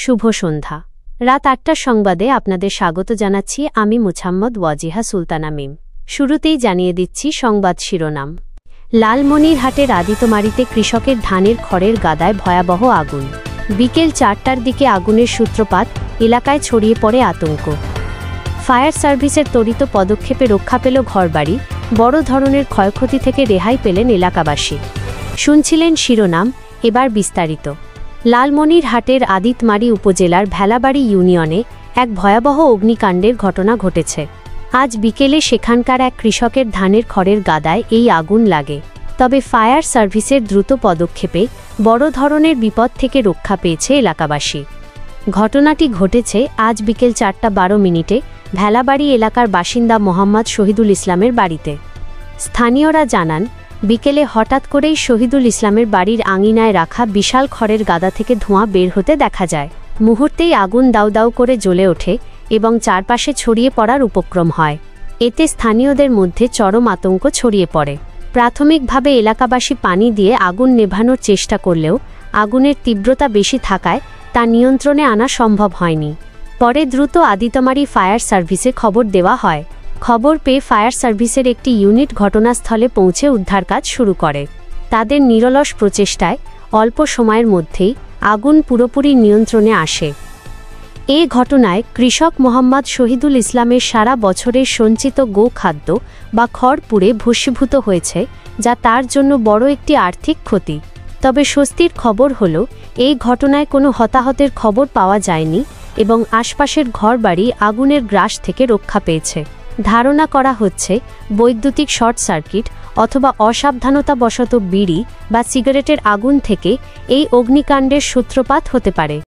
শুভ সন্ধ্যা। রাত ৮টার সংবাদে আপনাদের স্বাগত জানাচ্ছি আমি মুছাম্মদ ওয়াজিহা সুলতানা মিম। শুরুতেই জানিয়ে দিচ্ছি সংবাদ শিরোনাম। লালমনিরহাটের আদিতমারিতে কৃষকের ধানের খড়ের গাদায় ভয়াবহ আগুন। বিকেল ৪টার দিকে আগুনের সূত্রপাত, এলাকায় ছড়িয়ে পড়ে আতঙ্ক। ফায়ার সার্ভিসের ত্বরিত পদক্ষেপে রক্ষা পেল ঘরবাড়ি, বড় ধরনের ক্ষয়ক্ষতি থেকে রেহাই পেলেন এলাকাবাসী। শুনছিলেন শিরোনাম, এবার বিস্তারিত। লালমনিরহাটের আদিতমারি উপজেলার ভেলাবাড়ি ইউনিয়নে এক ভয়াবহ অগ্নিকাণ্ডের ঘটনা ঘটেছে। আজ বিকেলে সেখানকার এক কৃষকের ধানের খড়ের গাদায় এই আগুন লাগে। তবে ফায়ার সার্ভিসের দ্রুত পদক্ষেপে বড় ধরনের বিপদ থেকে রক্ষা পেয়েছে এলাকাবাসী। ঘটনাটি ঘটেছে আজ বিকেল ৪:১২ ভেলাবাড়ি এলাকার বাসিন্দা মোহাম্মদ শহীদুল ইসলামের বাড়িতে। স্থানীয়রা জানান, বিকেলে হঠাৎ করেই শহীদুল ইসলামের বাড়ির আঙিনায় রাখা বিশাল খড়ের গাদা থেকে ধোঁয়া বের হতে দেখা যায়। মুহূর্তেই আগুন দাউ দাউ করে জ্বলে ওঠে এবং চারপাশে ছড়িয়ে পড়ার উপক্রম হয়। এতে স্থানীয়দের মধ্যে চরম আতঙ্ক ছড়িয়ে পড়ে। প্রাথমিকভাবে এলাকাবাসী পানি দিয়ে আগুন নেভানোর চেষ্টা করলেও আগুনের তীব্রতা বেশি থাকায় তা নিয়ন্ত্রণে আনা সম্ভব হয়নি। পরে দ্রুত আদিতমারি ফায়ার সার্ভিসে খবর দেওয়া হয়। খবর পেয়ে ফায়ার সার্ভিসের একটি ইউনিট ঘটনাস্থলে পৌঁছে উদ্ধার কাজ শুরু করে। তাদের নিরলস প্রচেষ্টায় অল্প সময়ের মধ্যেই আগুন পুরোপুরি নিয়ন্ত্রণে আসে। এ ঘটনায় কৃষক মোহাম্মদ শহীদুল ইসলামের সারা বছরের সঞ্চিত গোখাদ্য বা খড় পুড়ে ভস্মীভূত হয়েছে, যা তার জন্য বড় একটি আর্থিক ক্ষতি। তবে স্বস্তির খবর হল, এই ঘটনায় কোনো হতাহতের খবর পাওয়া যায়নি এবং আশপাশের ঘরবাড়ি আগুনের গ্রাস থেকে রক্ষা পেয়েছে। ধারণা করা হচ্ছে বৈদ্যুতিক শর্ট সার্কিট অথবা অসাবধানতাবশত বিড়ি বা সিগারেটের আগুন থেকে এই অগ্নিকাণ্ডের সূত্রপাত হতে পারে।